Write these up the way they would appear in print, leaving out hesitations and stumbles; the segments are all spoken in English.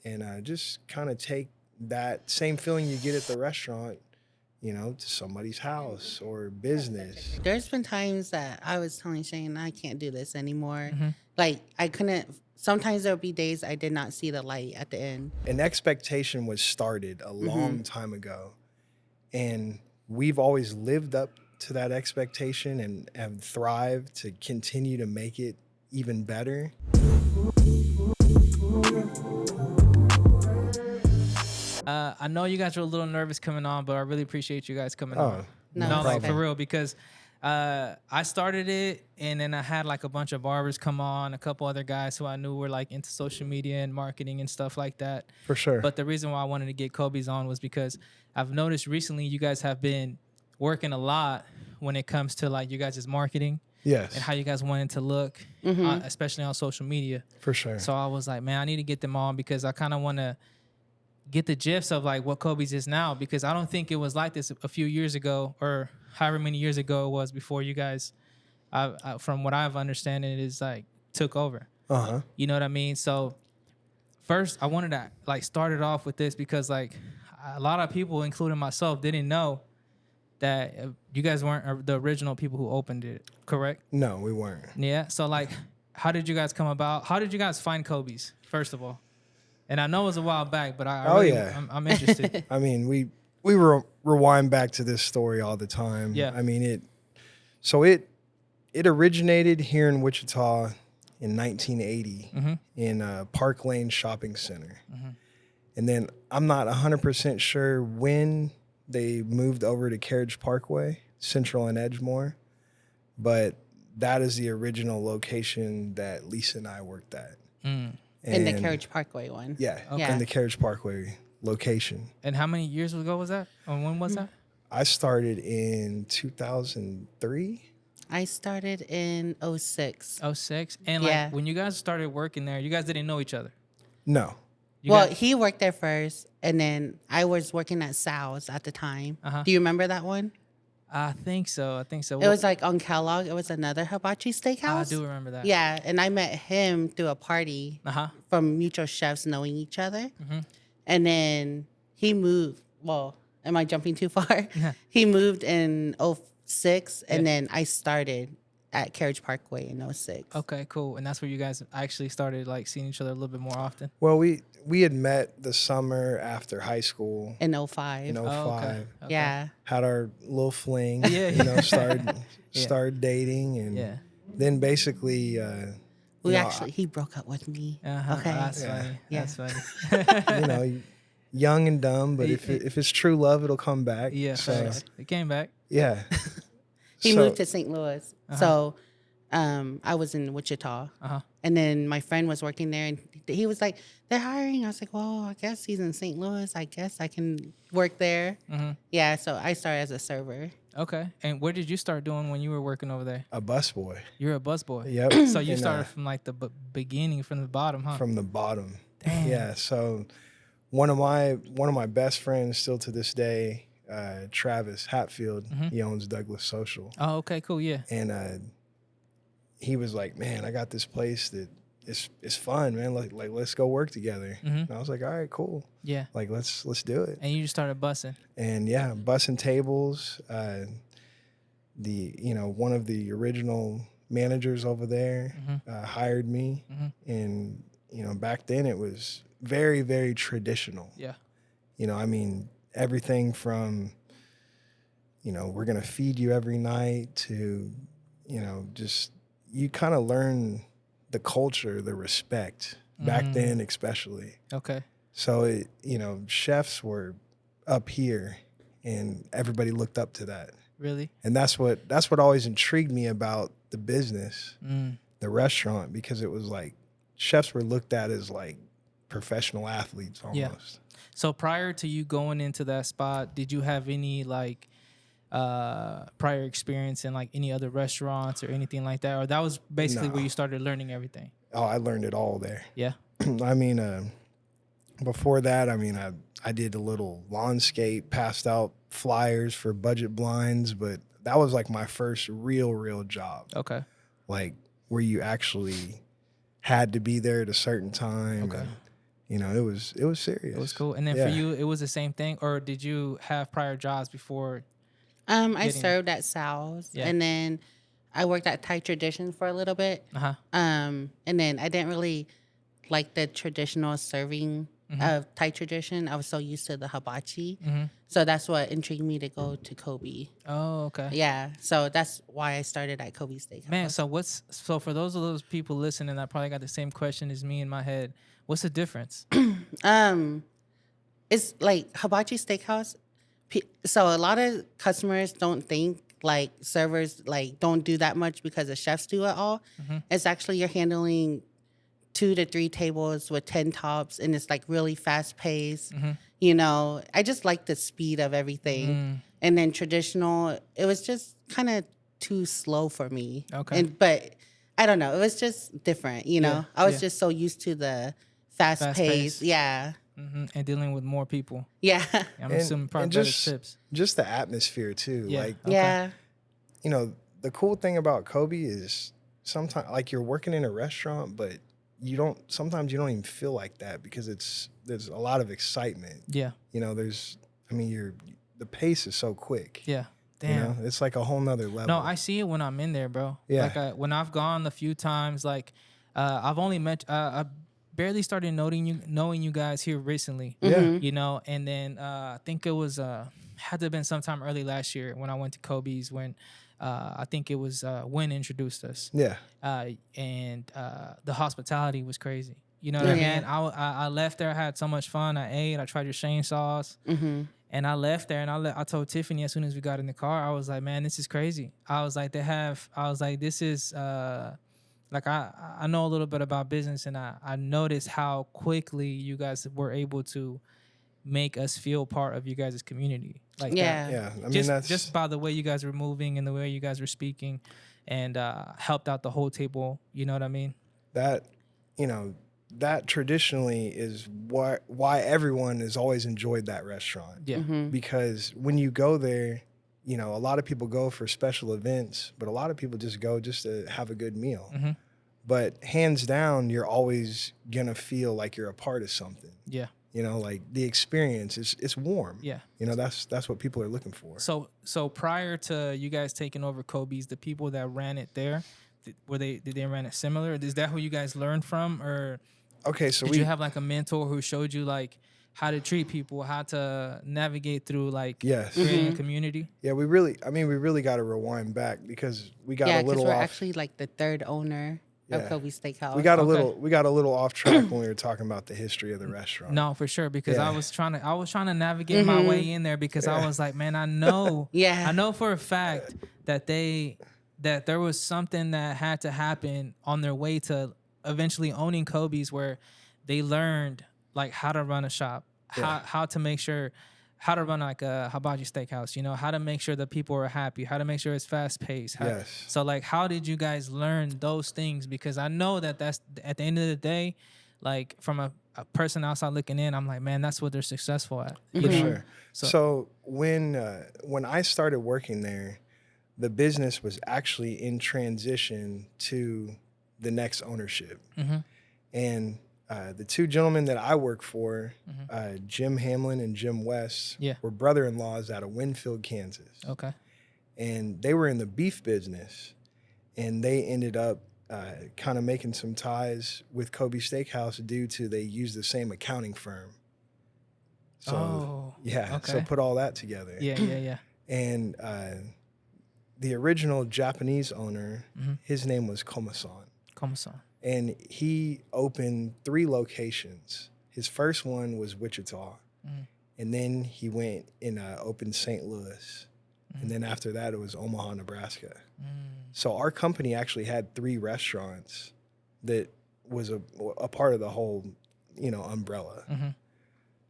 and just kind of take that same feeling you get at the restaurant, to somebody's house or business. There's been times that I was telling Shane, I can't do this anymore. Mm-hmm. Like, I couldn't, sometimes there'll be days I did not see the light at the end. An expectation was started a long time ago, and we've always lived up to that expectation and have thrived to continue to make it even better. I know you guys are a little nervous coming on, but I really appreciate you guys coming on. No, No, it's like okay. for real, because I started it, and then I had like a bunch of barbers come on, a couple other guys who I knew were like into social media and marketing and stuff like that. For sure. But the reason why I wanted to get Kobe's on was because I've noticed recently you guys have been working a lot when it comes to like you guys' marketing. Yes. And how you guys wanted to look, especially on social media. For sure. So I was like, man, I need to get them on because I kind of want to get the gist of like what Kobe's is now, because I don't think it was like this a few years ago or however many years ago it was before you guys, from what I've understood, it is like took over. You know what I mean? So first I wanted to like start it off with this because like a lot of people, including myself, didn't know that you guys weren't the original people who opened it, correct? No, we weren't. Yeah. So like, how did you guys come about? How did you guys find Kobe's, first of all? And I know it was a while back, but I'm interested. I mean, we rewind back to this story all the time. Yeah. I mean, it originated here in Wichita in 1980 in Park Lane Shopping Center. And then I'm not 100% sure when they moved over to Carriage Parkway, Central and Edgemore, but that is the original location that Lisa and I worked at. In the Carriage Parkway one. Yeah, Okay. in the Carriage Parkway location. And how many years ago was that? Or when was that? I started in 2003. I started in 06. 06. And like when you guys started working there, you guys didn't know each other. No. He worked there first, and then I was working at Sal's at the time. Do you remember that one? I think so. It was like on Kellogg. It was another hibachi steakhouse. I do remember that. Yeah, and I met him through a party from mutual chefs knowing each other. And then he moved. Well, am I jumping too far? He moved in 06, and then I started at Carriage Parkway in 06. Okay, cool. And that's where you guys actually started like seeing each other a little bit more often? Well, we had met the summer after high school. In 05. In 05. Okay. Yeah. Had our little fling. Yeah. Started dating, and then basically He broke up with me. Okay. That's funny. Yeah. That's funny. Young and dumb, but if it's true love, it'll come back. Yeah, so, it came back. Yeah. He moved to St. Louis. So I was in Wichita. And then my friend was working there, and he was like, they're hiring. I was like, well, I guess he's in St. Louis. I guess I can work there. Yeah, so I started as a server. Okay. And what did you start doing when you were working over there? A busboy. You're a busboy. Yep. So you started from like the beginning, from the bottom, huh? From the bottom. Damn. Yeah. So one of my best friends still to this day, Travis Hatfield, he owns Douglas Social. Oh, okay, cool, yeah. And he was like, man, I got this place that it's fun, man. Like let's go work together. And I was like, all right, cool. Yeah. Like let's do it. And you just started bussing. And yeah, bussing tables. One of the original managers over there hired me, and back then it was very, very traditional. Yeah. I mean, everything from we're gonna feed you every night to just you kind of learn the culture, the respect back then, especially. Okay. So chefs were up here, and everybody looked up to that. Really? And that's what always intrigued me about the business, the restaurant, because it was like chefs were looked at as like professional athletes almost. Yeah. So prior to you going into that spot, did you have any like prior experience in like any other restaurants or anything like that, or that was basically where you started learning everything? Oh, I learned it all there. Yeah. I mean, before that, I did a little lawnscape, passed out flyers for budget blinds, but that was like my first real job. Okay. Like where you actually had to be there at a certain time. Okay. You know, it was serious. It was cool. And then for you, it was the same thing, or did you have prior jobs before? I served at Sal's, and then I worked at Thai Tradition for a little bit. And then I didn't really like the traditional serving of Thai Tradition. I was so used to the hibachi. So that's what intrigued me to go to Kobe. Oh, okay. Yeah. So that's why I started at Kobe Steakhouse. Man, so for those people listening that probably got the same question as me in my head, what's the difference? It's like hibachi steakhouse. So a lot of customers don't think like servers like don't do that much because the chefs do it all. It's actually you're handling 2 to 3 tables with 10 tops, and it's like really fast paced. You know, I just like the speed of everything. And then traditional, it was just kind of too slow for me. Okay. But I don't know, it was just different. You know, I was just so used to the fast pace. Yeah. And dealing with more people. Yeah. I'm assuming probably better tips. Just the atmosphere too. Yeah. Like, Yeah. you know, the cool thing about Kobe is sometimes like you're working in a restaurant, but sometimes you don't even feel like that because there's a lot of excitement. Yeah. You know, the pace is so quick. Yeah. Damn. You know, it's like a whole nother level. No, I see it when I'm in there, bro. Yeah. Like when I've gone a few times, like I've only met, I barely started knowing you guys here recently. Yeah. You know, and then I think it was had to have been sometime early last year when I went to Kobe's when I think it was Wynn introduced us. Yeah. And the hospitality was crazy. You know what I mean? I left there, I had so much fun. I ate, I tried your Shane sauce. And I left there, and I told Tiffany as soon as we got in the car, I was like, man, this is crazy. I was like, this is, like, I know a little bit about business, and I noticed how quickly you guys were able to make us feel part of you guys' community. Like that. Yeah. I mean, just by the way you guys were moving and the way you guys were speaking, and helped out the whole table. You know what I mean? That, you know, that traditionally is why everyone has always enjoyed that restaurant. Yeah. Because when you go there, you know, a lot of people go for special events, but a lot of people just go just to have a good meal. But hands down, you're always gonna feel like you're a part of something. Yeah. You know, like the experience is warm. Yeah. You know, that's what people are looking for. So prior to you guys taking over Kobe's, the people that ran it there, did they run it similar? Is that who you guys learned from, or okay? So did you have like a mentor who showed you like how to treat people, how to navigate through like creating a community? Yeah, we really got to rewind back because we got a little we're off. actually like the third owner of Kobe Steakhouse. We got a little off track when we were talking about the history of the restaurant. No, for sure, because I was trying to navigate my way in there because I was like, man, I know I know for a fact that there was something that had to happen on their way to eventually owning Kobe's, where they learned like how to run a shop, how to make sure, how to run like a hibachi steakhouse, you know, how to make sure that people are happy, how to make sure it's fast paced. So like, how did you guys learn those things? Because I know that's at the end of the day, like from a person outside looking in, I'm like, man, that's what they're successful at. For sure. So when I started working there, the business was actually in transition to the next ownership. And the two gentlemen that I work for, Jim Hamlin and Jim West, were brother-in-laws out of Winfield, Kansas. Okay. And they were in the beef business, and they ended up kind of making some ties with Kobe Steakhouse due to they used the same accounting firm. So so put all that together. Yeah. And the original Japanese owner, his name was Komasan. And he opened 3 locations. His first one was Wichita. And then he went and opened St. Louis. And then after that, it was Omaha, Nebraska. So our company actually had 3 restaurants that was a part of the whole, you know, umbrella.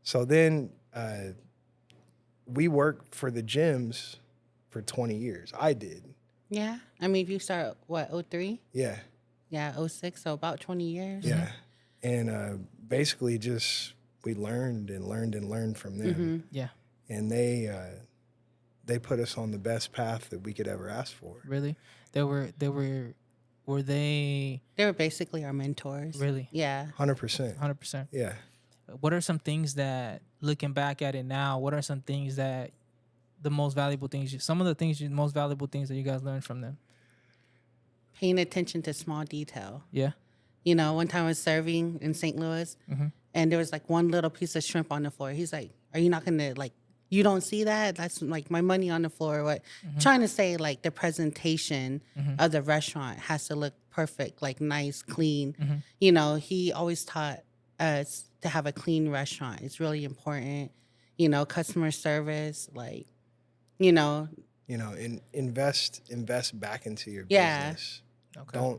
So then we worked for the gyms for 20 years. I did. Yeah. I mean, if you start, 03? Yeah. Yeah, 06, so about 20 years. Yeah. And basically just we learned from them. Yeah. And they put us on the best path that we could ever ask for. Really? Were they They were basically our mentors. Really? Yeah. 100%. 100%. Yeah. what are some things that, looking back at it now, what are some things that the most valuable things, some of the things, the most valuable things that you guys learned from them? Paying attention to small detail. Yeah. You know, one time I was serving in St. Louis, and there was like one little piece of shrimp on the floor. He's like, "Are you not gonna like? You don't see that? That's like my money on the floor." What? Trying to say like the presentation of the restaurant has to look perfect, like nice, clean. You know, he always taught us to have a clean restaurant. It's really important. You know, customer service, like, you know. Invest back into your Yeah. business. Okay.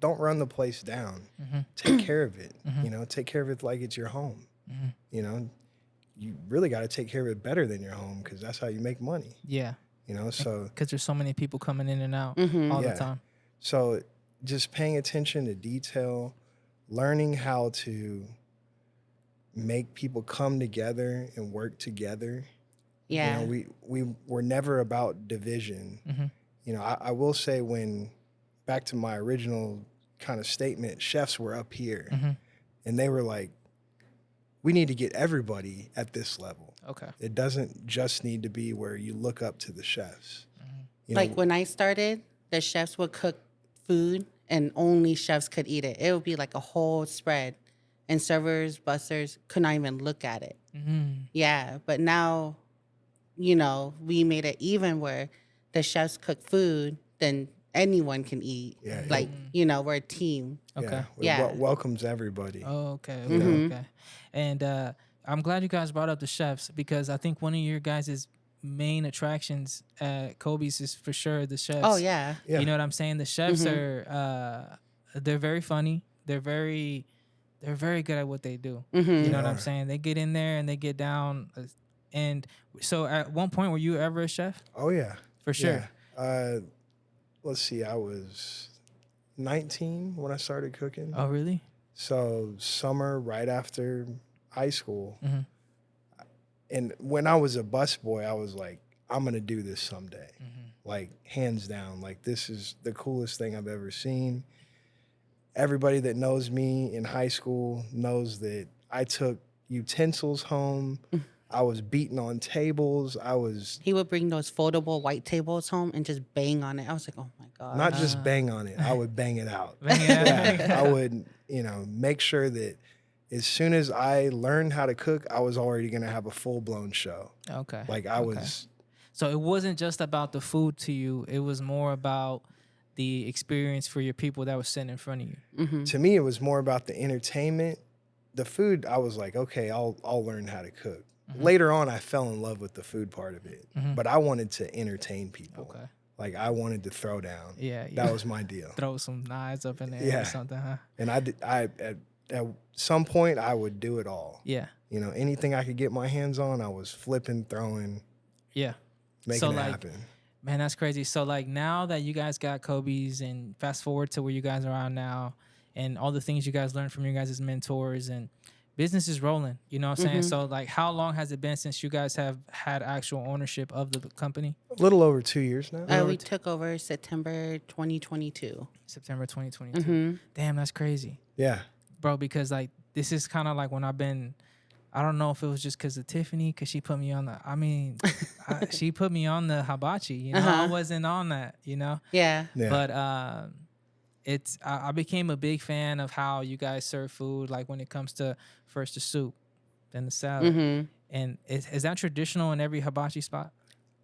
Don't run the place down. Take care of it. Take care of it like it's your home. You really got to take care of it better than your home, because that's how you make money. Yeah. So because there's so many people coming in and out all the time. So just paying attention to detail, learning how to make people come together and work together. Yeah. We were never about division. I will say, back to my original kind of statement, chefs were up here and they were like, we need to get everybody at this level. Okay. It doesn't just need to be where you look up to the chefs. Like when I started, the chefs would cook food and only chefs could eat it. It would be like a whole spread, and servers, bussers could not even look at it. Yeah, but now, we made it even where the chefs cook food, then anyone can eat. Yeah, we're a team. Okay. Welcomes everybody. Oh, okay. Okay. And I'm glad you guys brought up the chefs, because I think one of your guys' main attractions at Kobe's is for sure the chefs. Oh, yeah. You know what I'm saying? The chefs are, they're very funny. They're very good at what they do. You know what I'm saying? They get in there and they get down. And so at one point, were you ever a chef? Oh, yeah. For sure. Yeah. Let's see, I was 19 when I started cooking. Oh, really? So summer right after high school. And when I was a busboy, I was like, I'm going to do this someday. Like, hands down. Like, this is the coolest thing I've ever seen. Everybody that knows me in high school knows that I took utensils home. I was beating on tables. He would bring those foldable white tables home and just bang on it. I was like, oh my God. Not just bang on it. I would bang it out. I would, make sure that as soon as I learned how to cook, I was already going to have a full-blown show. Okay. Like I was. So it wasn't just about the food to you. It was more about the experience for your people that was sitting in front of you. To me, it was more about the entertainment. The food, I was like, okay, I'll learn how to cook. Later on, I fell in love with the food part of it, but I wanted to entertain people. Okay. Like, I wanted to throw down. Yeah. That was my deal. Throw some knives up in there or something, huh? And at some point, I would do it all. Yeah. Anything I could get my hands on, I was flipping, throwing. Yeah. Making it happen. Man, that's crazy. So, now that you guys got Kobe's, and fast forward to where you guys are at now, and all the things you guys learned from your guys' mentors, and business is rolling, you know what I'm saying? So, how long has it been since you guys have had actual ownership of the company? A little over 2 years now. We took over September 2022. September 2022. Damn, that's crazy. Yeah. Bro, because, this is kind of like when I don't know if it was just because of Tiffany, because she put me on she put me on the hibachi, I wasn't on that, Yeah. But I became a big fan of how you guys serve food, like when it comes to first the soup, then the salad. And is that traditional in every hibachi spot?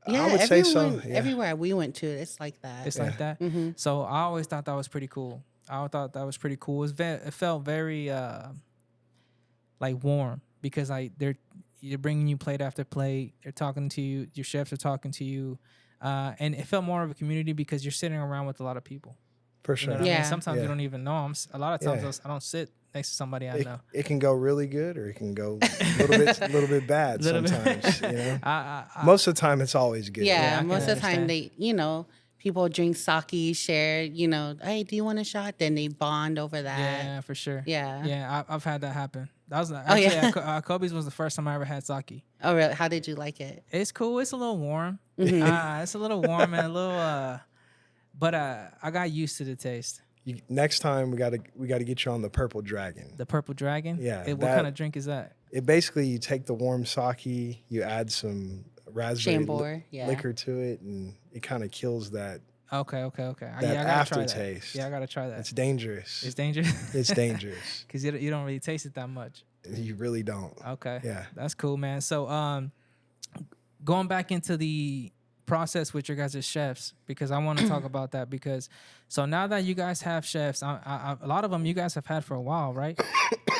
Yeah, I would say so. Yeah. Everywhere we went to, it's like that. It's like that? So I always thought that was pretty cool. It felt very warm, because they're bringing you plate after plate. They're talking to you. Your chefs are talking to you. And it felt more of a community because you're sitting around with a lot of people. For sure. You know what I mean? Sometimes you don't even know them. A lot of times I don't sit next to somebody I know. It can go really good, or it can go a little bit bad sometimes. Most of the time, it's always good. Yeah, most of the time people drink sake, share. Hey, do you want a shot? Then they bond over that. Yeah, for sure. Yeah, I've had that happen. That was actually Kobe's was the first time I ever had sake. Oh, really? How did you like it? It's cool. It's a little warm. It's a little warm and a little. But I got used to the taste. Next time we gotta get you on the Purple Dragon. The Purple Dragon? Yeah. What kind of drink is that? It basically, you take the warm sake, you add some raspberry Chambord, liquor to it, and it kind of kills that Okay. that Yeah, I gotta try that. aftertaste. Yeah, I gotta try that. It's dangerous. It's dangerous. It's dangerous. Because you don't really taste it that much. You really don't. Okay. Yeah. That's cool, man. So going back into the process with your guys as chefs, because I want to talk about that, because so now that you guys have chefs, a lot of them you guys have had for a while, right?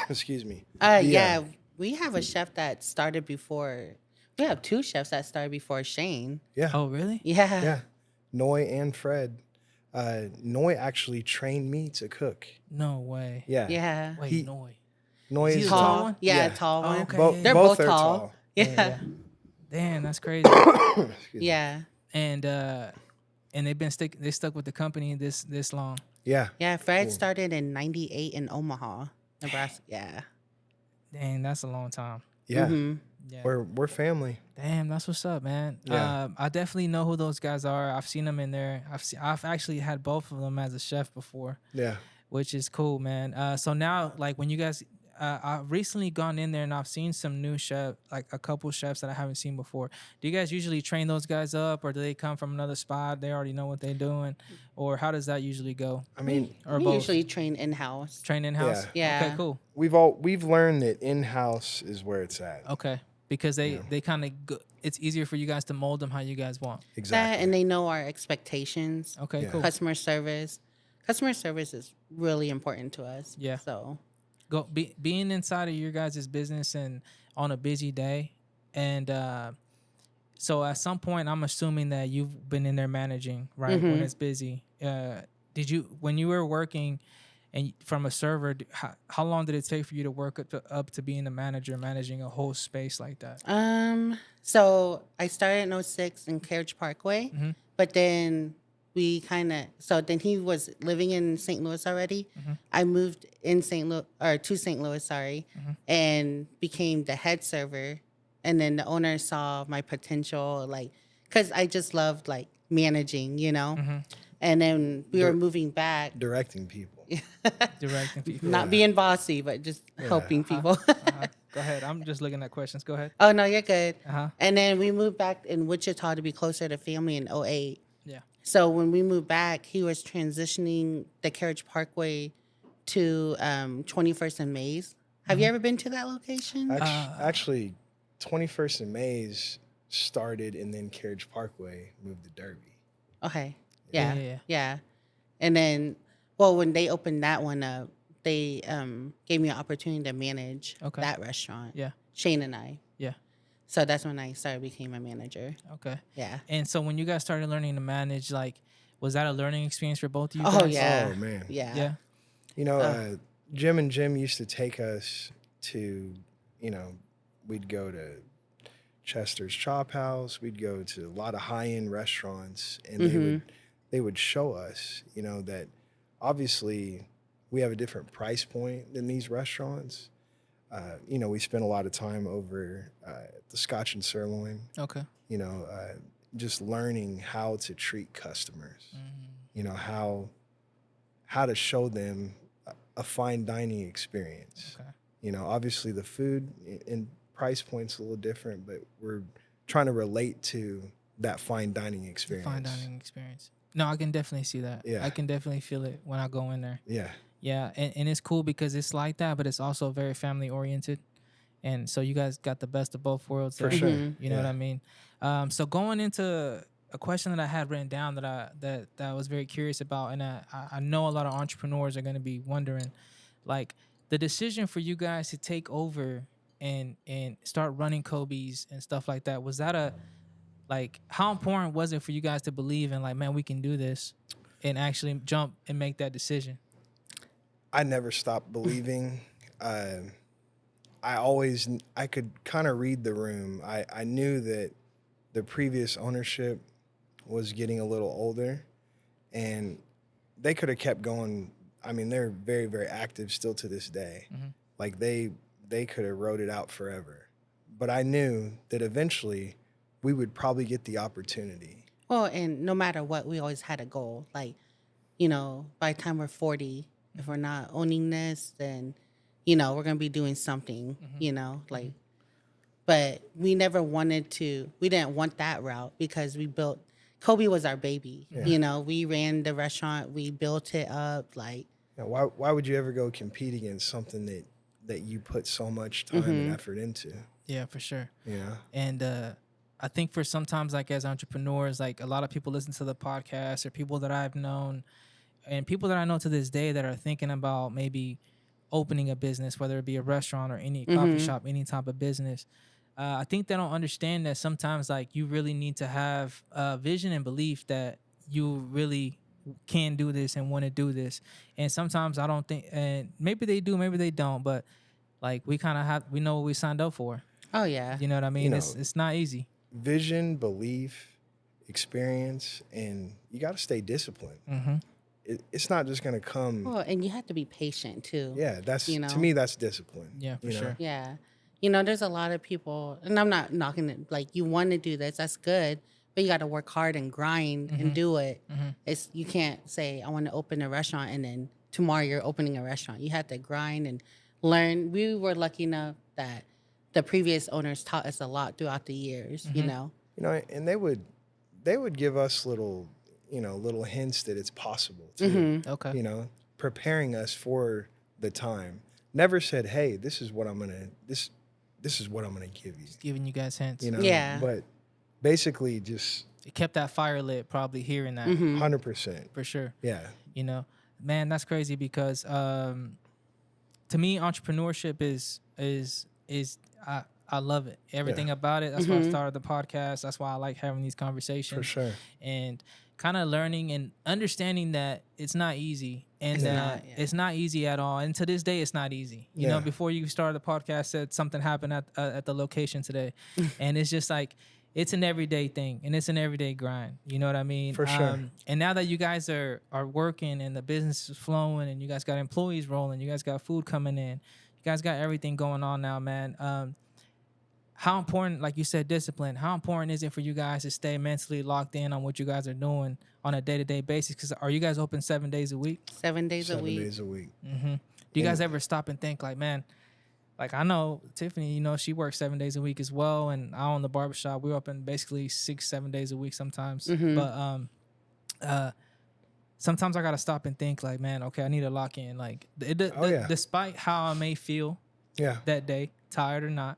Excuse me. Yeah, we have a chef that started before. We have 2 chefs that started before Shane. Yeah. Oh, really? Yeah. Yeah. Noy and Fred. Noy actually trained me to cook. No way. Yeah. Yeah. Wait, Noy. Noy Is he is the tall Tall. one? Yeah, Yeah. tall one. okay. They're both both are tall. Yeah. Damn, that's crazy. Excuse me. Yeah. And they stuck with the company this long. Yeah. Yeah. Fred Cool. started in '98 in Omaha, Nebraska. Yeah. Dang, that's a long time. Yeah. Mhm. Yeah. We're family. Damn, that's what's up, man. Yeah. I definitely know who those guys are. I've seen them in there. I've actually had both of them as a chef before, Yeah. which is cool, man. So now, like, when you guys, I've recently gone in there and I've seen some new chef, like a couple chefs that I haven't seen before. Do you guys usually train those guys up, or do they come from another spot? They already know what they're doing, or how does that usually go? I mean, Or We both? usually train in house. Train in house. Yeah. Okay, cool. we've learned that in-house is where it's at. Okay, because they kind of it's easier for you guys to mold them how you guys want. That Exactly. and they know our expectations. Okay, Yeah. cool. Customer service. Customer service is really important to us. Yeah. So Being inside of your guys' business and on a busy day, and so at some point I'm assuming that you've been in there managing, right? When it's busy. Did you, when you were working and from a server, how long did it take for you to work up to being a manager, managing a whole space like that? So I started in '06 in Carriage Parkway, but then then he was living in St. Louis already. I moved in to St. Louis, sorry, and became the head server. And then the owner saw my potential, like, cause I just loved like managing, you know. And then we were moving back, Directing people. Directing people. not being bossy, but just helping people. Go ahead. I'm just looking at questions. Go ahead. Oh no, you're good. Uh-huh. And then we moved back in Wichita to be closer to family in '08. Yeah. So when we moved back, he was transitioning the Carriage Parkway to 21st and Mays. Have you ever been to that location? Actually, 21st and Mays started, and then Carriage Parkway moved to Derby. Okay. Yeah. Yeah. And then, well, when they opened that one up, they gave me an opportunity to manage that restaurant. Yeah. Shane and I. Yeah. So that's when I became a manager. Okay. Yeah. And so when you guys started learning to manage, like, was that a learning experience for both of you Oh, guys? yeah. Oh man. Yeah. Yeah. You know, Jim and Jim used to take us to, we'd go to Chester's Chop House. We'd go to a lot of high-end restaurants, and they would show us, that obviously we have a different price point than these restaurants. We spent a lot of time over the Scotch and Sirloin. Okay. Just learning how to treat customers. How to show them a fine dining experience. Okay. Obviously the food and price point's a little different, but we're trying to relate to that fine dining experience. Fine dining experience. No, I can definitely see that. Yeah. I can definitely feel it when I go in there. Yeah. Yeah, and it's cool because it's like that, but it's also very family oriented, and so you guys got the best of both worlds. For there. sure. You know what I mean. So going into a question that I had written down that I was very curious about, and I know a lot of entrepreneurs are going to be wondering, like the decision for you guys to take over and start running Kobe's and stuff like that. Was that how important was it for you guys to believe in, like, man, we can do this, and actually jump and make that decision? I never stopped believing. I could kind of read the room. I knew that the previous ownership was getting a little older, and they could have kept going. I mean, they're very, very active still to this day. Like they could have rode it out forever. But I knew that eventually we would probably get the opportunity. Well, and no matter what, we always had a goal. Like by the time we're 40, if we're not owning this, then, we're going to be doing something, like, but we never we didn't want that route because Kobe was our baby. We ran the restaurant, we built it up. Like, now, why would you ever go compete against something that you put so much time and effort into? Yeah, for sure. Yeah. And I think for sometimes, like, as entrepreneurs, like, a lot of people listen to the podcast, or people that I've known and people that I know to this day that are thinking about maybe opening a business, whether it be a restaurant or any coffee shop, any type of business. I think they don't understand that sometimes, like, you really need to have vision and belief that you really can do this and want to do this. And sometimes I don't think, and maybe they do, maybe they don't, but like, we know what we signed up for. Oh yeah. You know what I mean? It's not easy. Vision, belief, experience, and you got to stay disciplined. It's not just going to come. Well, and you have to be patient too. Yeah, to me, that's discipline. Yeah, for sure. Yeah. There's a lot of people, and I'm not knocking it, like, you want to do this, that's good, but you got to work hard and grind and do it. You can't say, I want to open a restaurant, and then tomorrow you're opening a restaurant. You have to grind and learn. We were lucky enough that the previous owners taught us a lot throughout the years, And they would give us little hints that it's possible too. Okay. Preparing us for the time. Never said, hey, this is what I'm gonna give you. Just giving you guys hints. Yeah. But basically just It kept that fire lit, probably hearing that. 100%. For sure. Yeah. Man, that's crazy because to me, entrepreneurship is I love it. Everything about it. That's why I started the podcast. That's why I like having these conversations. For sure. And kind of learning and understanding that it's not easy, and it's not easy at all. And to this day, it's not easy. You know, before you started the podcast, said something happened at the location today, and it's just like, it's an everyday thing, and it's an everyday grind. You know what I mean? For sure. And now that you guys are working and the business is flowing, and you guys got employees rolling, you guys got food coming in, you guys got everything going on now, man. How important, like you said, discipline, how important is it for you guys to stay mentally locked in on what you guys are doing on a day-to-day basis? Because are you guys open 7 days a week? 7 days a week. 7 days a week. Do you guys ever stop and think, like, man, like, I know Tiffany, she works 7 days a week as well, and I own the barbershop. We're open basically 6-7 days a week sometimes. But sometimes I gotta stop and think, like, man, okay, I need to lock in. Like, despite how I may feel that day, tired or not,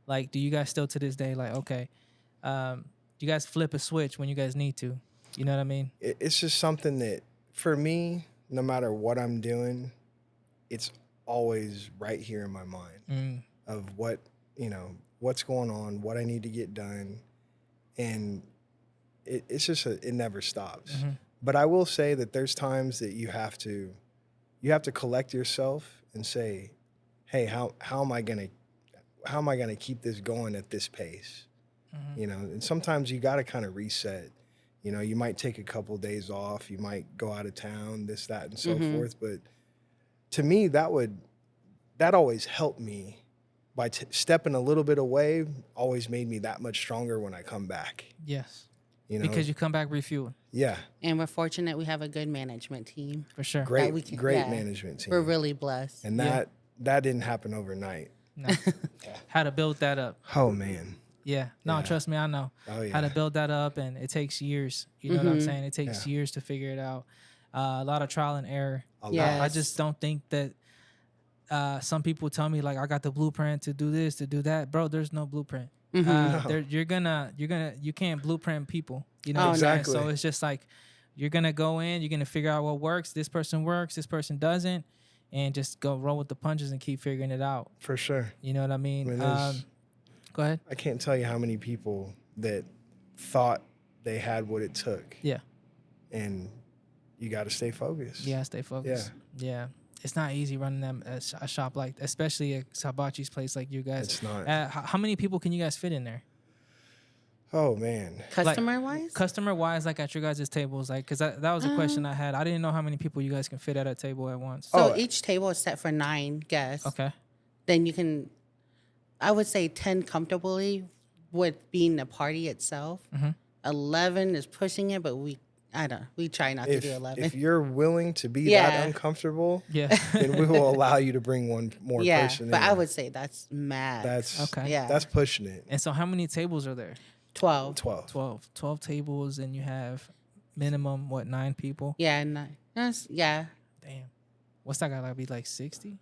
like, do you guys still to this day, like, okay, do you guys flip a switch when you guys need to? You know what I mean? It's just something that, for me, no matter what I'm doing, it's always right here in my mind of what's going on, what I need to get done. And it's just, it never stops. But I will say that there's times that you have to collect yourself and say, hey, how am I going to keep this going at this pace? And sometimes you got to kind of reset. You might take a couple of days off, you might go out of town, this, that, and so forth. But to me, that always helped me by stepping a little bit away, always made me that much stronger when I come back. Yes. Because you come back refueled. Yeah. And we're fortunate we have a good management team. For sure. Great management team. We're really blessed. And that didn't happen overnight. No. How to build that up. Oh, man. Yeah. No, trust me, I know. Oh, yeah. How to build that up, and it takes years. You know what I'm saying? It takes years to figure it out. A lot of trial and error. I just don't think that some people tell me, like, I got the blueprint to do this, to do that. Bro, there's no blueprint. You can't blueprint people. You know what I'm saying? So it's just like, you're gonna go in, you're gonna figure out what works. This person works, this person doesn't, and just go roll with the punches and keep figuring it out. For sure. You know what I mean? Go ahead. I can't tell you how many people that thought they had what it took. Yeah. And you got to stay focused. Yeah, stay focused. Yeah. It's not easy running them a shop like, especially a hibachi's place like you guys. It's not. How many people can you guys fit in there? Oh, man. Customer-wise? Customer-wise, like, at your guys' tables, like, because that was a question I had. I didn't know how many people you guys can fit at a table at once. So each table is set for 9 guests. Okay. Then you can, I would say 10 comfortably with being a party itself. 11 is pushing it, but I don't. We try not to do 11. If you're willing to be that uncomfortable, then we will allow you to bring one more person in. But I would say that's max. That's okay. Yeah. That's pushing it. And so how many tables are there? 12. 12 tables, and you have minimum, 9 people? Yeah, 9. Yeah. Damn. What's that got to be, like 60?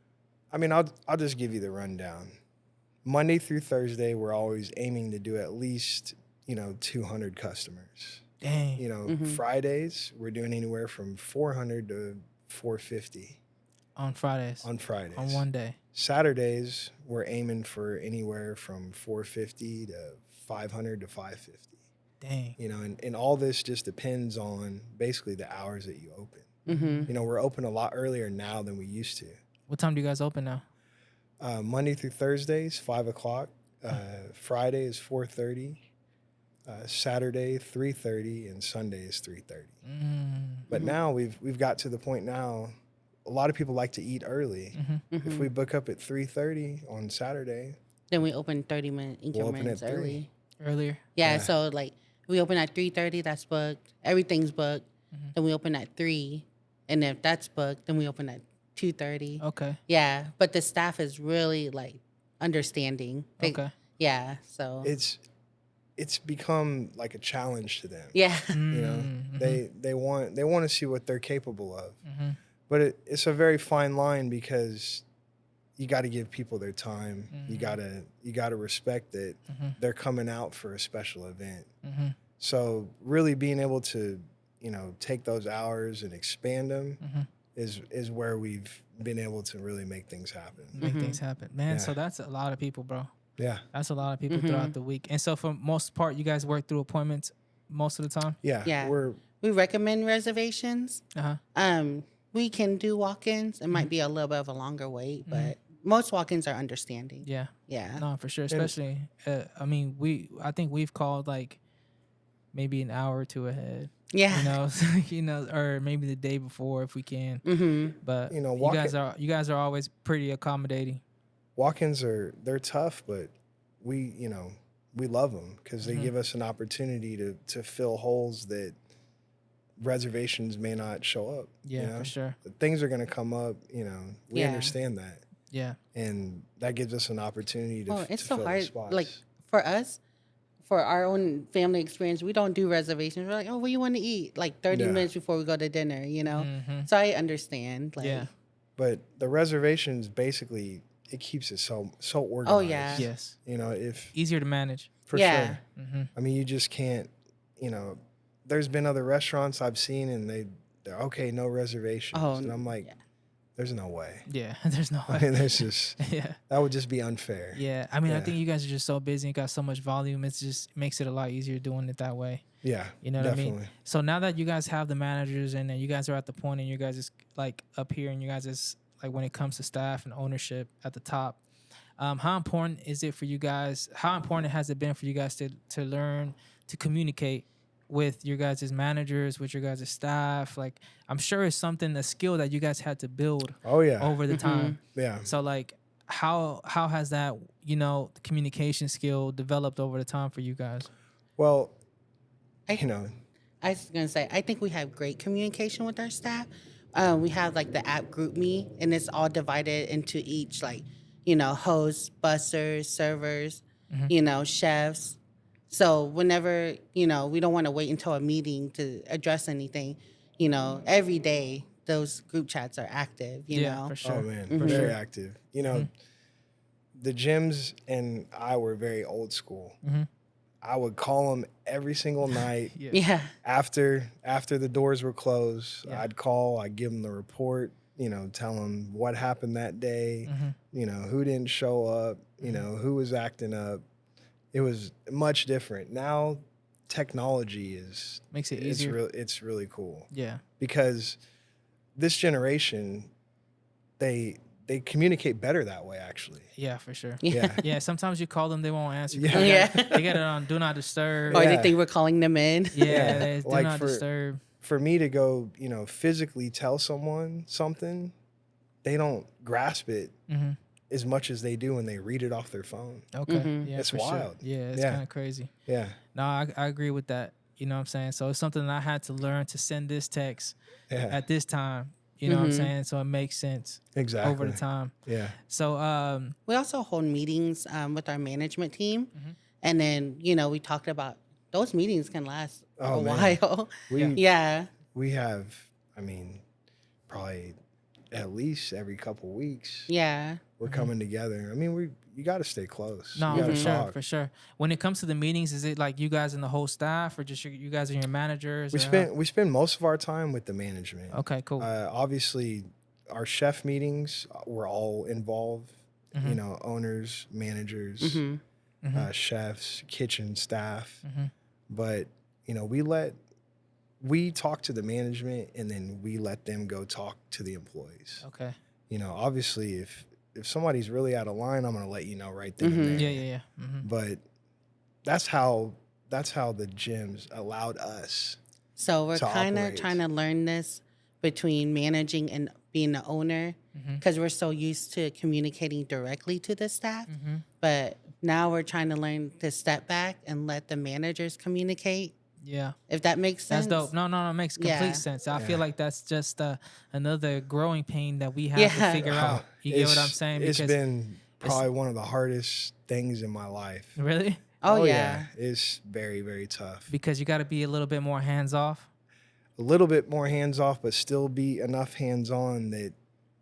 I mean, I'll just give you the rundown. Monday through Thursday, we're always aiming to do at least, 200 customers. Dang. Fridays, we're doing anywhere from 400 to 450. On Fridays? On Fridays. On one day? Saturdays, we're aiming for anywhere from 450 to 500 to 550. Dang. And all this just depends on basically the hours that you open. Mm-hmm. We're open a lot earlier now than we used to. What time do you guys open now? Monday through Thursdays, 5 o'clock. Friday is 4:30. Saturday, 3:30, and Sunday is 3:30. But now we've got to the point now. A lot of people like to eat early. If we book up at 3:30 on Saturday, then we open 30-minute increments we'll early. Earlier? Yeah, so like we open at 3:30. That's booked. Everything's booked. Then we open at 3, and if that's booked, then we open at 2:30. Okay. Yeah, but the staff is really like understanding. Okay. Yeah, so it's become like a challenge to them. Yeah. They want to see what they're capable of. But it's a very fine line because you got to give people their time. You gotta respect that they're coming out for a special event. So really being able to take those hours and expand them is where we've been able to really make things happen. Man. So that's a lot of people, bro. Yeah, that's a lot of people throughout the week. And so for most part, you guys work through appointments most of the time? Yeah. We recommend reservations. We can do walk-ins. It might be a little bit of a longer wait, but most walk-ins are understanding. Yeah. Yeah. No, for sure. Especially, I think we've called like maybe an hour or two ahead. Yeah. Or maybe the day before if we can. But you guys are always pretty accommodating. Walk-ins they're tough, but we love them because they give us an opportunity to fill holes that reservations may not show up. Yeah, for sure. Things are going to come up. We understand that. Yeah, and that gives us an opportunity to. It's to so fill hard. the spots. Like for us, for our own family experience, we don't do reservations. We're like, oh, what do you want to eat? Like 30 minutes before we go to dinner. So I understand. But the reservations basically. It keeps it so organized. Oh yeah. Yes. If easier to manage. For sure. I mean, you just can't. There's been other restaurants I've seen, and they're okay, no reservations, and I'm like, there's no way. Yeah, there's no way. I mean, there's just that would just be unfair. Yeah, I mean, I think you guys are just so busy and got so much volume. It just makes it a lot easier doing it that way. Yeah, you know what I mean. So now that you guys have the managers and you guys are at the point, and you guys is like up here, and you guys is like when it comes to staff and ownership at the top, how important is it for you guys? How important has it been for you guys to learn to communicate with your guys' managers, with your guys' staff? Like, I'm sure it's a skill that you guys had to build over the time. Yeah. So like, how has that, the communication skill developed over the time for you guys? Well, I was going to say, I think we have great communication with our staff. We have like the app Group Me, and it's all divided into each hosts, bussers, servers, chefs. So whenever, we don't want to wait until a meeting to address anything, every day those group chats are active, know. For sure. Oh man, very active. The gyms and I were very old school. I would call them every single night. After the doors were closed, I'd call, I'd give them the report, tell them what happened that day, who didn't show up, who was acting up. It was much different. Now technology makes it easier. It's really cool. Yeah. Because this generation, they communicate better that way, actually. Yeah, for sure. Yeah. Yeah, sometimes you call them, they won't answer. Yeah. They get it on Do Not Disturb. Or they think we're calling them in. Yeah, Do Not Disturb. For me to go, physically tell someone something, they don't grasp it as much as they do when they read it off their phone. Okay. Yeah, it's for wild. Sure. Yeah, it's kind of crazy. Yeah. No, I agree with that. You know what I'm saying? So it's something that I had to learn to send this text Yeah. at this time. You know what I'm saying? So it makes sense Exactly. over the time. Yeah. So we also hold meetings with our management team. And then, we talked about those meetings can last a while. We have, I mean, probably at least every couple weeks. Yeah. We're coming together. I mean, you got to stay close. No, you gotta for sure, talk. for sure. When it comes to the meetings, is it like you guys and the whole staff, or just you guys and your managers? We spend most of our time with the management. Okay, cool. Obviously, our chef meetings, we're all involved. You know, owners, managers, chefs, kitchen staff. But we talk to the management, and then we let them go talk to the employees. Okay. Obviously, if somebody's really out of line, I'm gonna let you know right then and there. Yeah. But that's how the gyms allowed us. So we're kind of trying to learn this between managing and being the owner, because we're so used to communicating directly to the staff. But now we're trying to learn to step back and let the managers communicate. Yeah. If that makes sense. That's dope. No, it makes complete sense. I feel like that's just another growing pain that we have to figure out. You get what I'm saying? It's been probably one of the hardest things in my life. Really? Oh yeah. It's very, very tough. Because you got to be a little bit more hands off. A little bit more hands off, but still be enough hands on that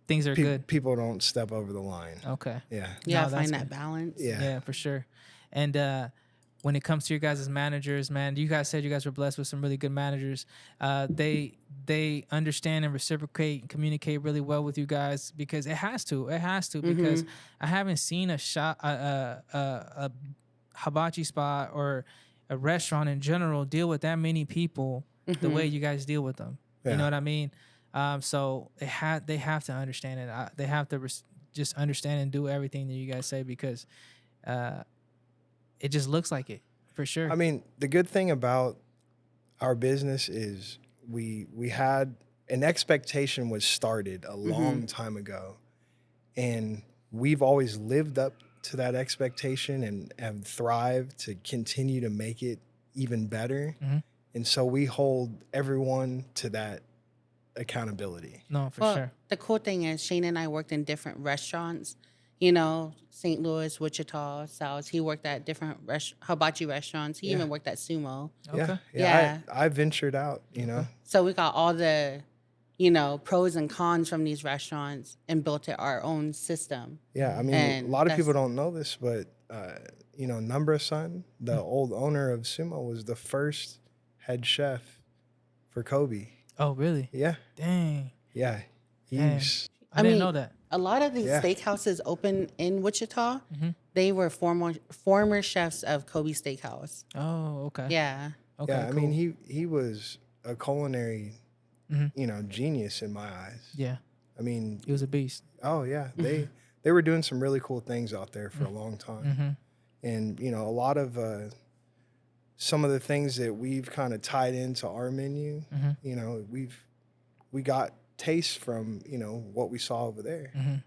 things are good. People don't step over the line. Okay. Yeah. Yeah, find that balance. Yeah, for sure. And when it comes to your guys' managers, man, you guys said you guys were blessed with some really good managers. They understand and reciprocate and communicate really well with you guys, because it has to because I haven't seen a hibachi spot or a restaurant in general deal with that many people the way you guys deal with them. Yeah. You know what I mean? So they have to understand it. They have to just understand and do everything that you guys say, because it just looks like it, for sure. I mean, the good thing about our business is we had an expectation was started a long time ago, and we've always lived up to that expectation and have thrived to continue to make it even better. And so we hold everyone to that accountability. No, for sure. The cool thing is Shane and I worked in different restaurants, St. Louis, Wichita, South. He worked at different hibachi restaurants. He even worked at Sumo. Okay. Yeah. I ventured out, So we got all the, pros and cons from these restaurants and built it our own system. Yeah, I mean, a lot of people don't know this, but, Number-san, the old owner of Sumo, was the first head chef for Kobe. Oh, really? Yeah. Dang. Yeah. I didn't know that. A lot of these steakhouses open in Wichita, they were former chefs of Kobe Steakhouse. Oh, okay. Yeah. Okay, yeah, I cool. mean, he was a culinary, genius in my eyes. Yeah. I mean, He was a beast. Oh yeah, they were doing some really cool things out there for a long time, and a lot of some of the things that we've kind of tied into our menu, we got tastes from what we saw over there. I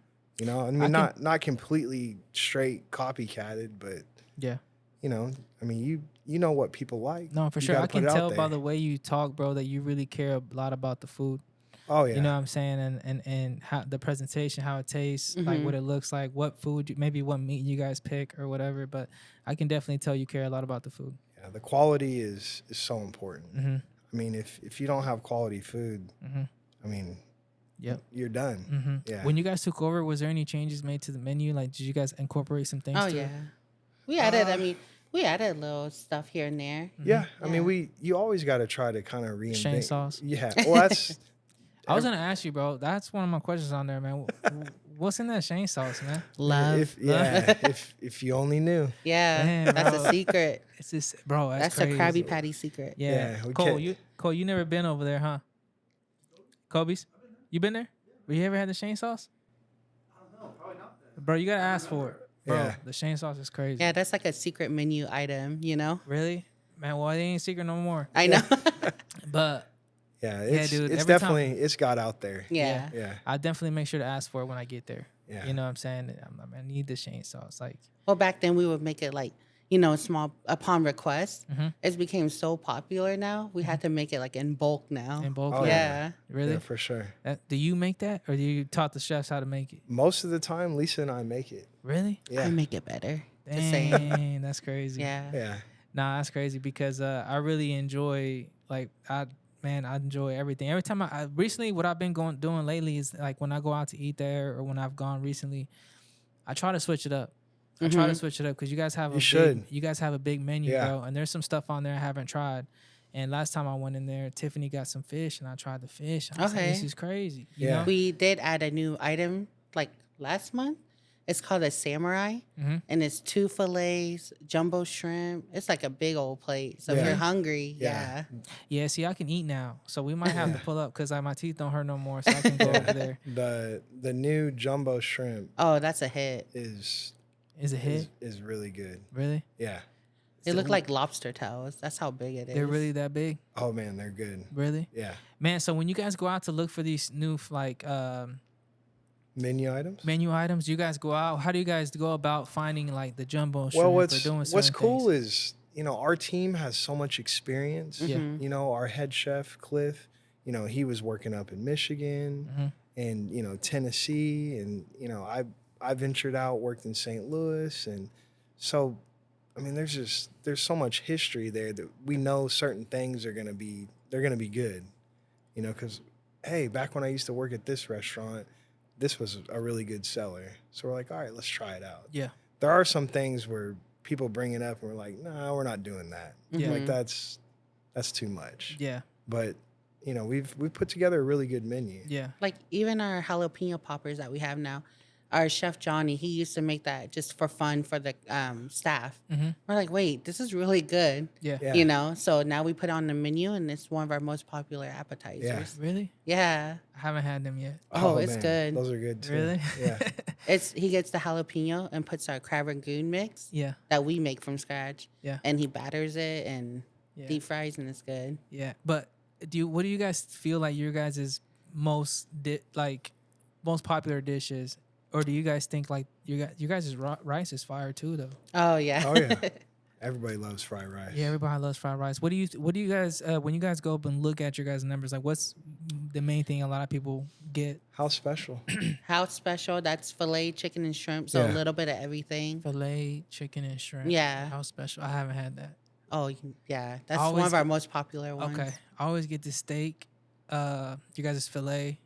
mean, not completely straight copycatted, but yeah, I mean, you know what people like. No, for sure. I can tell by the way you talk, bro, that you really care a lot about the food. Oh yeah. You know what I'm saying? And how the presentation, how it tastes, like what it looks like, what food, maybe what meat you guys pick or whatever. But I can definitely tell you care a lot about the food. Yeah, the quality is so important. I mean, if you don't have quality food, I mean, you're done. Yeah. When you guys took over, was there any changes made to the menu? Like, did you guys incorporate some things? Oh yeah, we added. We added little stuff here and there. Yeah, I mean, you always got to try to kind of reinvent. Shane sauce. Yeah, well, that's. I was gonna ask you, bro. That's one of my questions on there, man. What's in that Shane sauce, man? Love. If you only knew. Yeah, damn, that's bro. a secret. It's this, bro. That's a crazy. Krabby Patty secret. Yeah. Cole, you never been over there, huh? Kobe's, you been there? But you ever had the Shane sauce? I don't know, probably not then. Bro, you gotta ask for it. Bro, Yeah. the Shane sauce is crazy. Yeah, that's like a secret menu item, Really? Man, well, it ain't secret no more. I know. But Yeah, dude, it's every definitely it's got out there. Yeah. Yeah. I definitely make sure to ask for it when I get there. Yeah. You know what I'm saying? I need the Shane sauce. Like, Well, back then we would make it like, small upon request. It became so popular now. We had to make it like in bulk now. In bulk, Oh, yeah. Really? Yeah, for sure. Do you make that, or do you taught the chefs how to make it? Most of the time, Lisa and I make it. Really? Yeah. I make it better. Just saying. Dang, that's crazy. Yeah. Yeah. Nah, that's crazy because I really enjoy I enjoy everything. Every time I recently what I've been doing lately is like when I go out to eat there or when I've gone recently, I try to switch it up. I try to switch it up because you guys have you guys have a big menu, bro, and there's some stuff on there I haven't tried. And last time I went in there, Tiffany got some fish and I tried the fish. I was like, this is crazy. You know? We did add a new item like last month. It's called a samurai, and it's 2 fillets, jumbo shrimp. It's like a big old plate. So if you're hungry, yeah. See, I can eat now, so we might have to pull up because my teeth don't hurt no more, so I can go over there. The new jumbo shrimp. Oh, that's a hit. Is it hit? Is really good. Really? Yeah. They look like lobster tails. That's how big it is. They're really that big? Oh man, they're good. Really? Yeah. Man, so when you guys go out to look for these new menu items, you guys go out. How do you guys go about finding like the jumbo shrimp or doing certain what's cool things? is our team has so much experience. Our head chef Cliff, he was working up in Michigan and Tennessee, and I ventured out, worked in St. Louis, and so I mean there's so much history there that we know certain things are gonna be good, because hey, back when I used to work at this restaurant, this was a really good seller. So we're like, all right, let's try it out. Yeah. There are some things where people bring it up and we're like, no, we're not doing that. Yeah. Like that's too much. Yeah. But we've put together a really good menu. Yeah. Like even our jalapeno poppers that we have now, our chef Johnny, he used to make that just for fun for the staff. We're like, wait, this is really good. Yeah. So now we put it on the menu and it's one of our most popular appetizers. Yeah. Really? Yeah. I haven't had them yet. Oh, it's man. Good. Those are good too. Really? Yeah. He gets the jalapeno and puts our crab rangoon mix. Yeah. That we make from scratch. Yeah. And he batters it and deep fries and it's good. Yeah. But what do you guys feel like your guys' most popular dishes? Or do you guys think like your guys' rice is fire too though? Oh yeah. Oh yeah. Everybody loves fried rice. Yeah, everybody loves fried rice. What do you guys when you guys go up and look at your guys' numbers, like what's the main thing a lot of people get? House special. House special, that's filet, chicken, and shrimp. So a little bit of everything. Filet, chicken, and shrimp. Yeah. House special. I haven't had that. Oh yeah, that's one of our most popular ones. Okay. I always get the steak, you guys' filet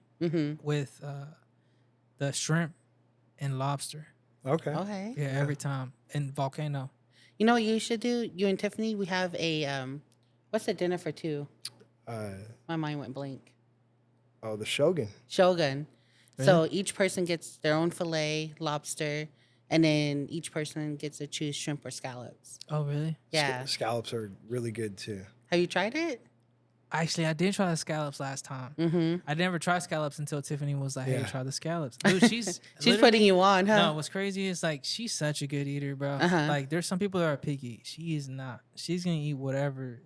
with the shrimp and lobster. Okay. Yeah, every time. And volcano. You know what you should do? You and Tiffany, we have a what's the dinner for 2? My mind went blank. Oh, the Shogun. Shogun. Really? So each person gets their own filet, lobster, and then each person gets to choose shrimp or scallops. Oh, really? Yeah. Scallops are really good too. Have you tried it? Actually, I did try the scallops last time. I never tried scallops until Tiffany was like, "Hey, try the scallops." Dude, she's putting you on, huh? No, what's crazy is like she's such a good eater, bro. Like there's some people that are picky. She is not. She's gonna eat whatever,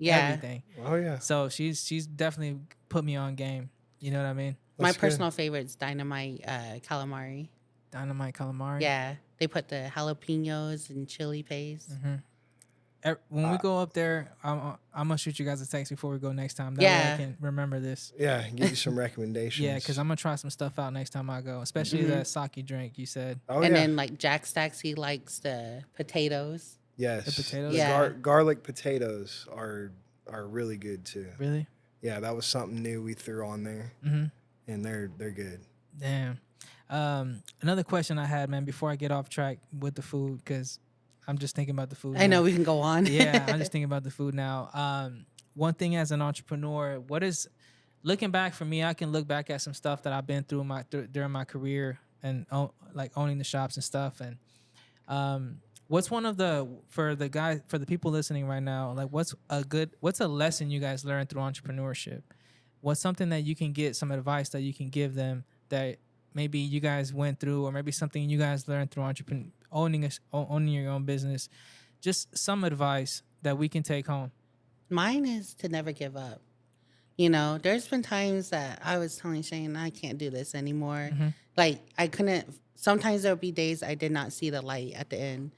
everything. Oh yeah. So she's definitely put me on game. You know what I mean? My personal favorite is dynamite calamari. Dynamite calamari. Yeah, they put the jalapenos and chili paste. When we go up there, I'm gonna shoot you guys a text before we go next time. That way I can remember this. Yeah, give you some recommendations. Yeah, because I'm gonna try some stuff out next time I go, especially that sake drink you said. Oh, and then like Jack Stacks, he likes the potatoes. Yes, the potatoes. Yeah, garlic potatoes are really good too. Really? Yeah, that was something new we threw on there, and they're good. Damn. Another question I had, man, before I get off track with the food, because I'm just thinking about the food. I know we can go on. Yeah, I'm just thinking about the food now. One thing as an entrepreneur, looking back for me, I can look back at some stuff that I've been through during my career and like owning the shops and stuff. And what's one of for the people listening right now, like what's a lesson you guys learned through entrepreneurship? What's something that you can get, some advice that you can give them that maybe you guys went through, or maybe something you guys learned through owning your own business? Just some advice that we can take home. Mine is to never give up. There's been times that I was telling Shane, I can't do this anymore. Like I couldn't sometimes there'll be days I did not see the light at the end.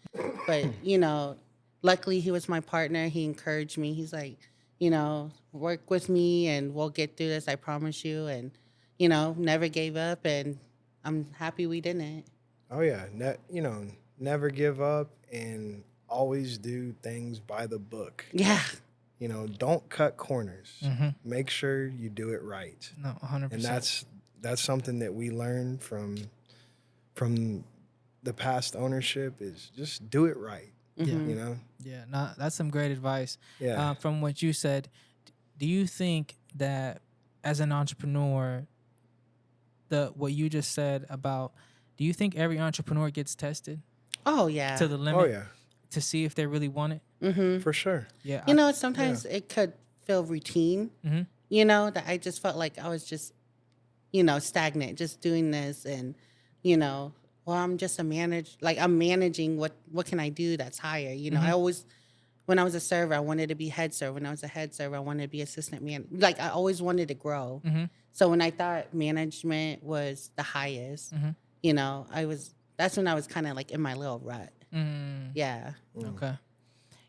But, you know, luckily he was my partner. He encouraged me. He's like, you know, work with me and we'll get through this. I promise you. And, you know, never gave up. And I'm happy we didn't. Oh yeah, you know, never give up and always do things by the book. Yeah. You know, don't cut corners. Make sure you do it right. No, 100%. And that's something that we learned from the past ownership is just do it right. Yeah. You know? Yeah, no, that's some great advice. Yeah. From what you said, do you think that as an entrepreneur, what you just said about, do you think every entrepreneur gets tested Oh, yeah. to the limit Oh yeah. to see if they really want it? For sure. Yeah. You know, sometimes it could feel routine, you know, that I just felt like I was just, you know, stagnant, just doing this. And, you know, well, I'm just a manager. Like, I'm managing what can I do that's higher? You know, I always, when I was a server, I wanted to be head server. When I was a head server, I wanted to be assistant manager. Like, I always wanted to grow. So when I thought management was the highest, you know, that's when I was kind of like in my little rut. Yeah. Okay.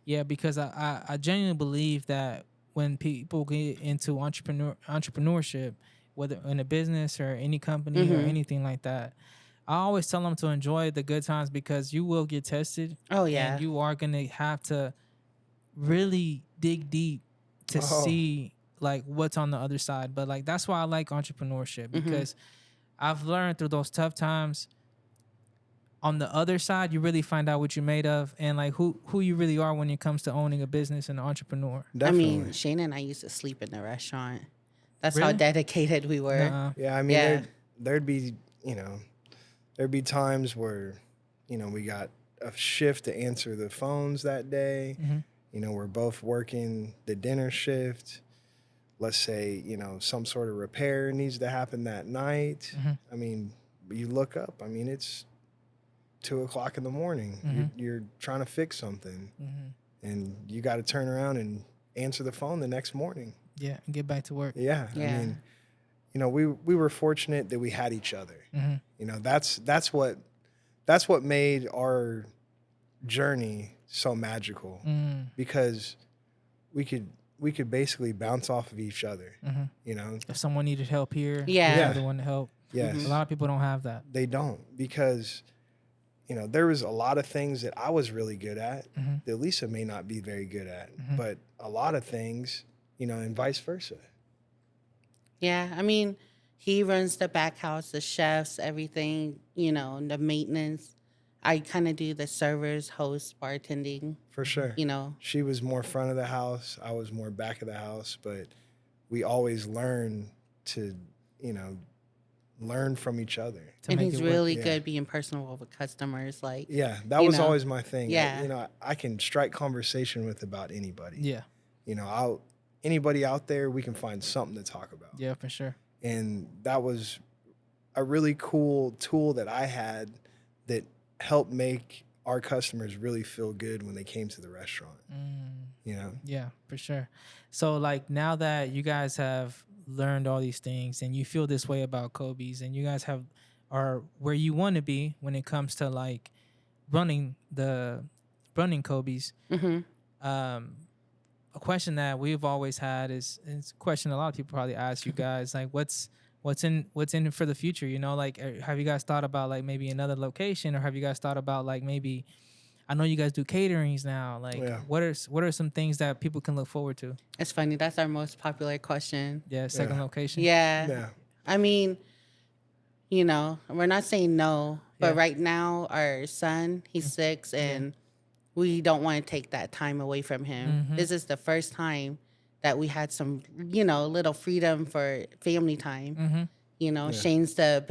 Yeah, because I genuinely believe that when people get into entrepreneurship, whether in a business or any company or anything like that, I always tell them to enjoy the good times because you will get tested. Oh, yeah. And you are going to have to really dig deep to see like what's on the other side. But like, that's why I like entrepreneurship because I've learned through those tough times, on the other side, you really find out what you're made of and like who you really are when it comes to owning a business and an entrepreneur. Definitely. I mean, Shane and I used to sleep in the restaurant. That's Really? how dedicated we were. Nuh-uh. Yeah, I mean there'd be, you know, there'd be times where, you know, we got a shift to answer the phones that day. You know, we're both working the dinner shift. Let's say, you know, some sort of repair needs to happen that night. I mean, you look up, I mean, it's 2:00 in the morning. You're trying to fix something and you got to turn around and answer the phone the next morning. Yeah, and get back to work. Yeah. I mean, you know, we were fortunate that we had each other. You know, that's what made our journey so magical because we could basically bounce off of each other. You know, if someone needed help here, Yeah. you're the other one to help. Yes. A lot of people don't have that. They don't because, you know, there was a lot of things that I was really good at that Lisa may not be very good at, but a lot of things, you know, and vice versa. Yeah, I mean, he runs the back house, the chefs, everything, you know, the maintenance. I kind of do the servers, hosts, bartending. For sure. You know. She was more front of the house. I was more back of the house, but we always learn to, you know, learn from each other. And he's really good being personal with customers. Like, yeah, that was always my thing. Yeah. You know, I can strike conversation with about anybody. Yeah. You know, anybody out there, we can find something to talk about. Yeah, for sure. And that was a really cool tool that I had that helped make our customers really feel good when they came to the restaurant. You know? Yeah, for sure. So like now that you guys have learned all these things and you feel this way about Kobe's and you guys are where you want to be when it comes to like running Kobe's. A question that we've always had is a question a lot of people probably ask you guys, like what's in it for the future? You know, like have you guys thought about like maybe another location, or have you guys thought about like maybe, I know you guys do caterings now. Like what are some things that people can look forward to? it's funny. That's our most popular question. Yeah, second location. Yeah. I mean, you know, we're not saying no, but right now our son, he's 6 and we don't want to take that time away from him. This is the first time that we had some, you know, little freedom for family time. You know, Shane's the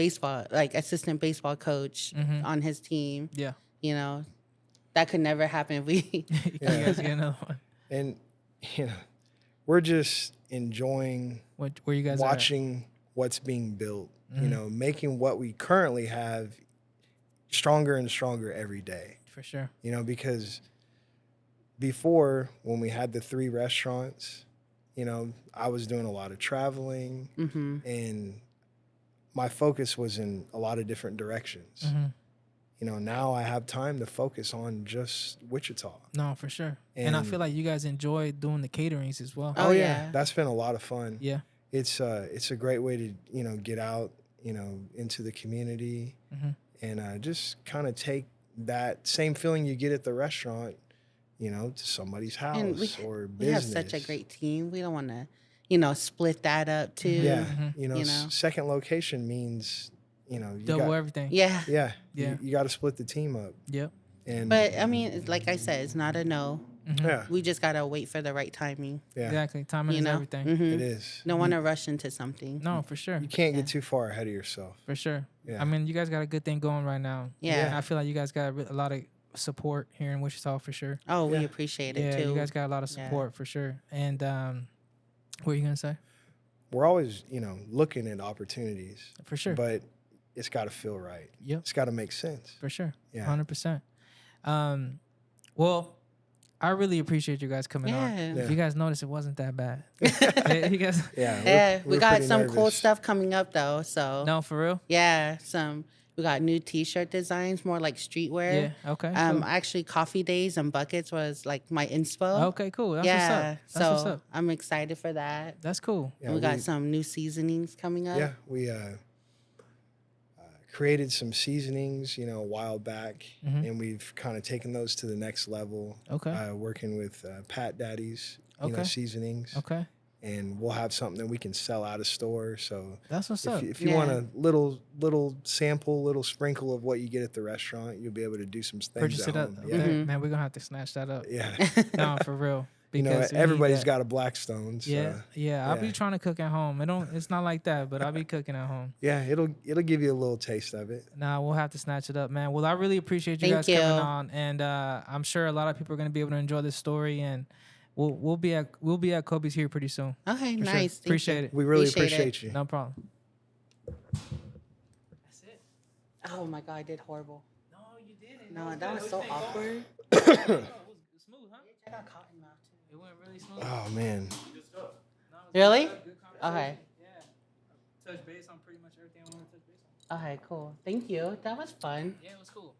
assistant baseball coach on his team. Yeah. You know, that could never happen if we. You guys get another one. And, you know, we're just enjoying Where you guys watching what's being built, you know, making what we currently have stronger and stronger every day. For sure. You know, because before, when we had the 3 restaurants, you know, I was doing a lot of traveling and my focus was in a lot of different directions. Mm-hmm. You know, now I have time to focus on just Wichita. No, for sure. And I feel like you guys enjoy doing the caterings as well. Oh, yeah. That's been a lot of fun. Yeah. It's a great way to, you know, get out, you know, into the community and just kind of take that same feeling you get at the restaurant, you know, to somebody's house or business. We have such a great team. We don't want to, you know, split that up too. Yeah. You know, second location means, you know, you double got, everything. Yeah. Yeah. Yeah. You got to split the team up. Yep. And But I mean, like I said, it's not a no. yeah. We just got to wait for the right timing. Yeah. Exactly. Timing is everything. It is. Don't want to rush into something. No, for sure. You can't get too far ahead of yourself. For sure. Yeah. I mean, you guys got a good thing going right now. Yeah. And I feel like you guys got a lot of support here in Wichita for sure. Oh, we appreciate it Yeah, too. you guys got a lot of support for sure. And what are you gonna say? We're always, you know, looking at opportunities. For sure. But it's got to feel right. Yep. It's got to make sense. For sure. Yeah. 100%. Well, I really appreciate you guys coming on. Yeah. If you guys noticed, it wasn't that bad. You guys. Yeah. We got some cool stuff coming up though. So No, for real. yeah, we got new T-shirt designs, more like streetwear. Yeah. Okay. Cool. Actually, coffee days and buckets was like my inspo. Okay. Cool. That's yeah, what's up. That's what's so up. I'm excited for that. That's cool. Yeah, we got some new seasonings coming up. Yeah, we created some seasonings, you know, a while back, and we've kind of taken those to the next level. Okay. Working with Pat Daddy's, you know, seasonings. Okay. And we'll have something that we can sell out of store. So That's what's up. if you want a little sample, little sprinkle of what you get at the restaurant, you'll be able to do some things Purchase at it up. home. Okay. Yeah. Man, we're gonna have to snatch that up. Yeah. No, for real. You know, Because we need everybody's that. got a Blackstone. So, yeah. I'll be trying to cook at home. It's not like that, but I'll be cooking at home. yeah, it'll give you a little taste of it. Nah, we'll have to snatch it up, man. Well, I really appreciate you Thank guys coming you. on, and I'm sure a lot of people are gonna be able to enjoy this story, and we'll be at Kobe's here pretty soon. Okay, For sure. nice. Thank Appreciate you. it. We really Appreciate appreciate you. No problem. That's it. Oh my god, I did horrible. No, you didn't. No, that was so awkward. It was smooth, huh? I got cotton mouth too. It went really smooth. Oh man. Really? Good conversation. Okay. Yeah. Touch base on pretty much everything I want to touch base on. Okay, cool. Thank you. That was fun. Yeah, it was cool.